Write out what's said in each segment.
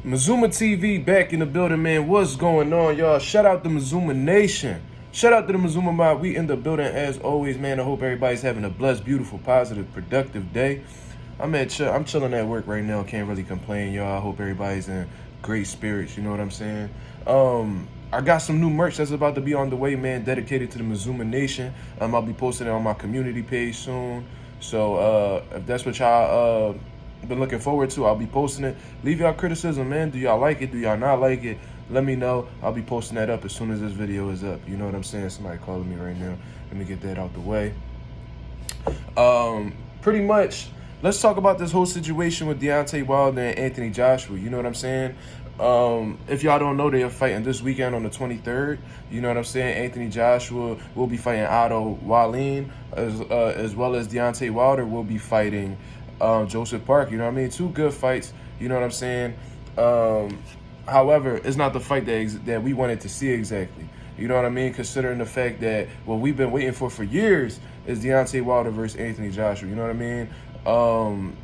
Mazuma TV back in the building, man. What's going on, y'all? Shout out to Mazuma Nation. Shout out to the Mazuma Mob. We in the building as always, man. I hope everybody's having a blessed, beautiful, positive, productive day. I'm chilling at work right now. Can't really complain, y'all. I hope everybody's in great spirits. You know what I'm saying? I got some new merch that's about to be on the way, man. Dedicated to the Mazuma Nation. I'll be posting it on my community page soon. So if that's what y'all been looking forward to, I'll be posting it. Leave y'all criticism, man. Do y'all like it? Do y'all not like it? Let me know. I'll be posting that up as soon as this video is up. You know what I'm saying? Somebody calling me right now. Let me get that out the way. Pretty much, let's talk about this whole situation with Deontay Wilder and Anthony Joshua. You know what I'm saying? If y'all don't know, they are fighting this weekend on the 23rd. You know what I'm saying? Anthony Joshua will be fighting Otto Wallin, as well as Deontay Wilder will be fighting Joseph Park. You know what I mean? Two good fights. You know what I'm saying? However, it's not the fight that we wanted to see exactly. You know what I mean? Considering the fact that what we've been waiting for years is Deontay Wilder versus Anthony Joshua. You know what I mean?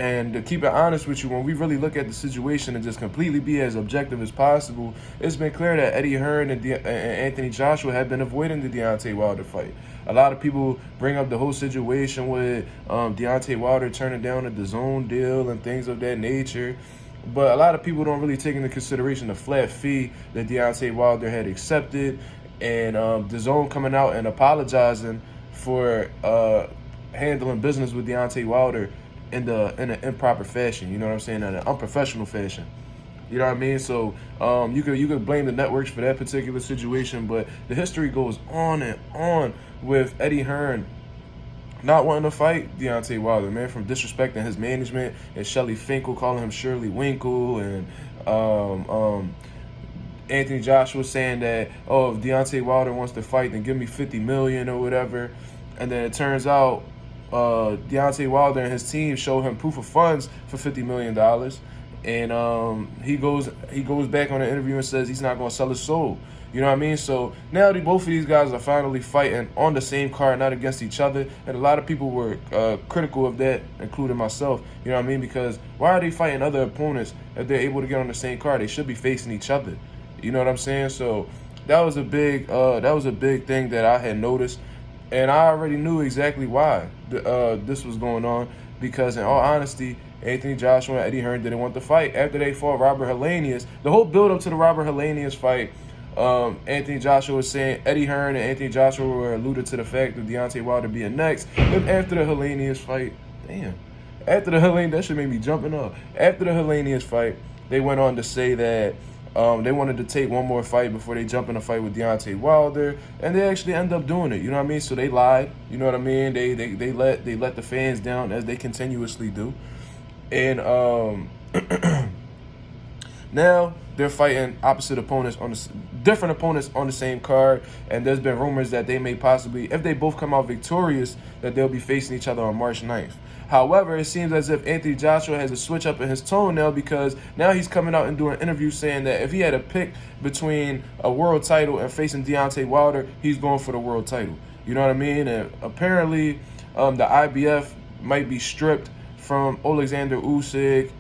And to keep it honest with you, when we really look at the situation and just completely be as objective as possible, it's been clear that Eddie Hearn and Anthony Joshua have been avoiding the Deontay Wilder fight. A lot of people bring up the whole situation with Deontay Wilder turning down a DAZN deal and things of that nature. But a lot of people don't really take into consideration the flat fee that Deontay Wilder had accepted, and DAZN coming out and apologizing for handling business with Deontay Wilder in an improper fashion. You know what I'm saying? In an unprofessional fashion. You know what I mean? So you could blame the networks for that particular situation, but the history goes on and on with Eddie Hearn not wanting to fight Deontay Wilder, man, from disrespecting his management and Shelly Finkel calling him Shirley Winkle, and Anthony Joshua saying that, oh, if Deontay Wilder wants to fight, then give me $50 million or whatever. And then it turns out Deontay Wilder and his team showed him proof of funds for $50 million. And he goes back on the interview and says he's not going to sell his soul. You know what I mean? So now both of these guys are finally fighting on the same card, not against each other. And a lot of people were critical of that, including myself. You know what I mean? Because why are they fighting other opponents if they're able to get on the same card? They should be facing each other. You know what I'm saying? So that was a big thing that I had noticed. And I already knew exactly why this was going on, because in all honesty, Anthony Joshua and Eddie Hearn didn't want to fight. After they fought Robert Helenius, the whole build-up to the Robert Helenius fight, Anthony Joshua was saying Eddie Hearn and Anthony Joshua were alluded to the fact of Deontay Wilder being next. Then after the Helenius fight, that shit made me jumping up. After the Helenius fight, they went on to say that they wanted to take one more fight before they jump in a fight with Deontay Wilder, and they actually end up doing it. You know what I mean? So they lied. You know what I mean? They let the fans down, as they continuously do, and now they're fighting different opponents on the same card, and there's been rumors that they may possibly, if they both come out victorious, that they'll be facing each other on March 9th. However, it seems as if Anthony Joshua has a switch up in his tone now, because now he's coming out and doing interviews saying that if he had to pick between a world title and facing Deontay Wilder, he's going for the world title. You know what I mean? And apparently, the IBF might be stripped from Alexander Usyk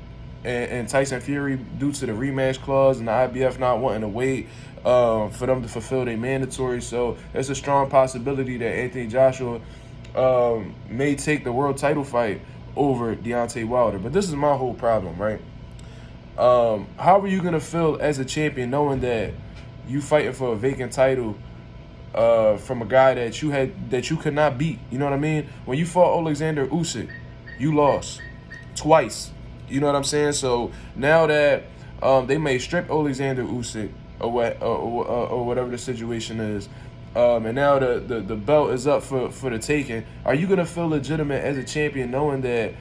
and Tyson Fury due to the rematch clause, and the IBF not wanting to wait for them to fulfill their mandatory. So there's a strong possibility that Anthony Joshua may take the world title fight over Deontay Wilder. But this is my whole problem, right? How are you gonna feel as a champion knowing that you fighting for a vacant title from a guy that you could not beat? You know what I mean? When you fought Alexander Usyk, you lost twice. You know what I'm saying? So now that they may strip Alexander Usyk or whatever the situation is, and now the belt is up for the taking, are you gonna feel legitimate as a champion knowing that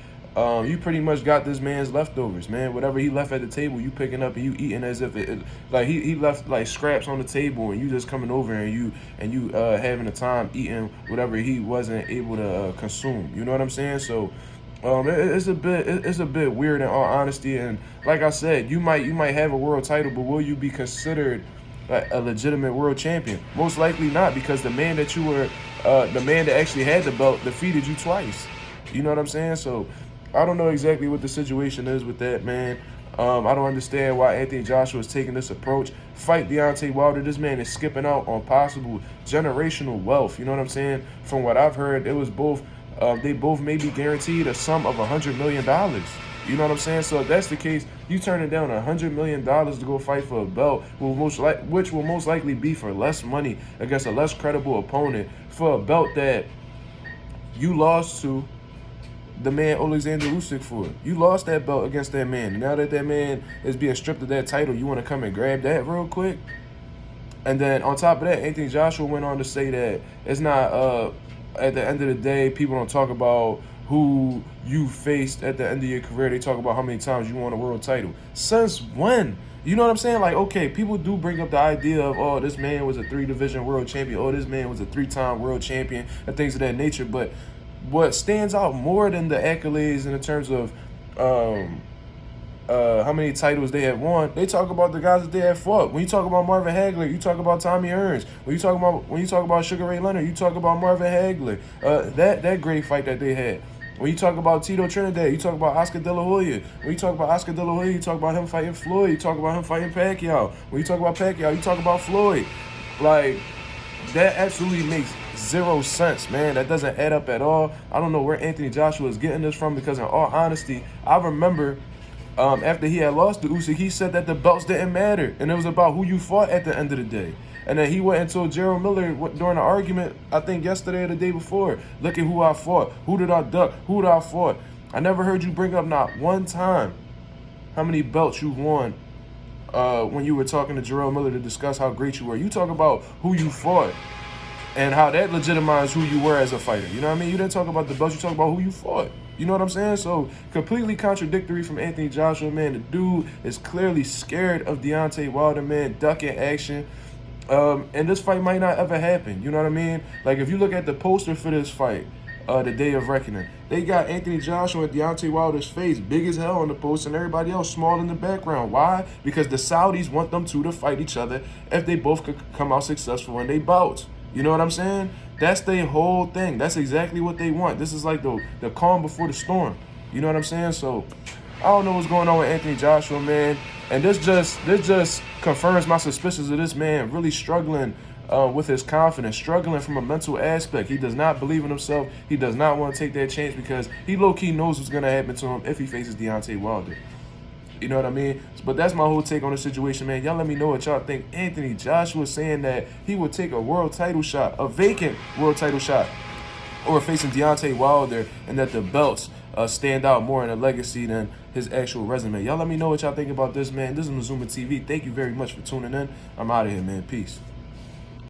you pretty much got this man's leftovers, man? Whatever he left at the table, you picking up and you eating as if like he left like scraps on the table, and you just coming over and you having the time eating whatever he wasn't able to consume. You know what I'm saying? So it's a bit weird in all honesty. And like I said, you might have a world title, but will you be considered a legitimate world champion? Most likely not, because the man that actually had the belt defeated you twice. You know what I'm saying? So I don't know exactly what the situation is with that, man. I don't understand why Anthony Joshua is taking this approach. Fight Deontay Wilder. This man is skipping out on possible generational wealth. You know what I'm saying? From what I've heard, it was both. They both may be guaranteed a sum of $100 million. You know what I'm saying? So if that's the case, you turning down $100 million to go fight for a belt, which will most likely be for less money against a less credible opponent, for a belt that you lost to the man Alexander Usyk for. You lost that belt against that man. And now that that man is being stripped of that title, you want to come and grab that real quick? And then on top of that, Anthony Joshua went on to say that it's not, at the end of the day, people don't talk about who you faced at the end of your career. They talk about how many times you won a world title. Since when? You know what I'm saying? Like, okay, people do bring up the idea of, oh, this man was a 3-division world champion. Oh, this man was a 3-time world champion and things of that nature. But what stands out more than the accolades in terms of how many titles they have won, they talk about the guys that they have fought. When you talk about Marvin Hagler, you talk about Tommy Hearns. When you talk about Sugar Ray Leonard, you talk about Marvin Hagler. That great fight that they had. When you talk about Tito Trinidad, you talk about Oscar De La Hoya. When you talk about Oscar De La Hoya, you talk about him fighting Floyd. You talk about him fighting Pacquiao. When you talk about Pacquiao, you talk about Floyd. Like, that absolutely makes zero sense, man. That doesn't add up at all. I don't know where Anthony Joshua is getting this from, because in all honesty, I remember after he had lost to Usyk, he said that the belts didn't matter, and it was about who you fought at the end of the day. And then he went and told Gerald Miller during an argument, I think yesterday or the day before, look at who I fought. Who did I duck? Who did I fought? I never heard you bring up not one time how many belts you've won when you were talking to Gerald Miller to discuss how great you were. You talk about who you fought and how that legitimized who you were as a fighter. You know what I mean? You didn't talk about the belts. You talk about who you fought. You know what I'm saying? So completely contradictory from Anthony Joshua, man. The dude is clearly scared of Deontay Wilder, man, ducking action. And this fight might not ever happen. You know what I mean? Like, if you look at the poster for this fight, the Day of Reckoning, they got Anthony Joshua and Deontay Wilder's face big as hell on the poster and everybody else small in the background. Why? Because the Saudis want them two to fight each other if they both could come out successful in they bouts. You know what I'm saying? That's their whole thing. That's exactly what they want. This is like the calm before the storm. You know what I'm saying? So I don't know what's going on with Anthony Joshua, man. And this just confirms my suspicions of this man really struggling with his confidence, struggling from a mental aspect. He does not believe in himself. He does not want to take that chance because he low-key knows what's going to happen to him if he faces Deontay Wilder. You know what I mean? But that's my whole take on the situation, man. Y'all let me know what y'all think. Anthony Joshua saying that he would take a world title shot, a vacant world title shot, or facing Deontay Wilder, and that the belts stand out more in a legacy than his actual resume. Y'all let me know what y'all think about this, man. This is Mazuma TV. Thank you very much for tuning in. I'm out of here, man. Peace.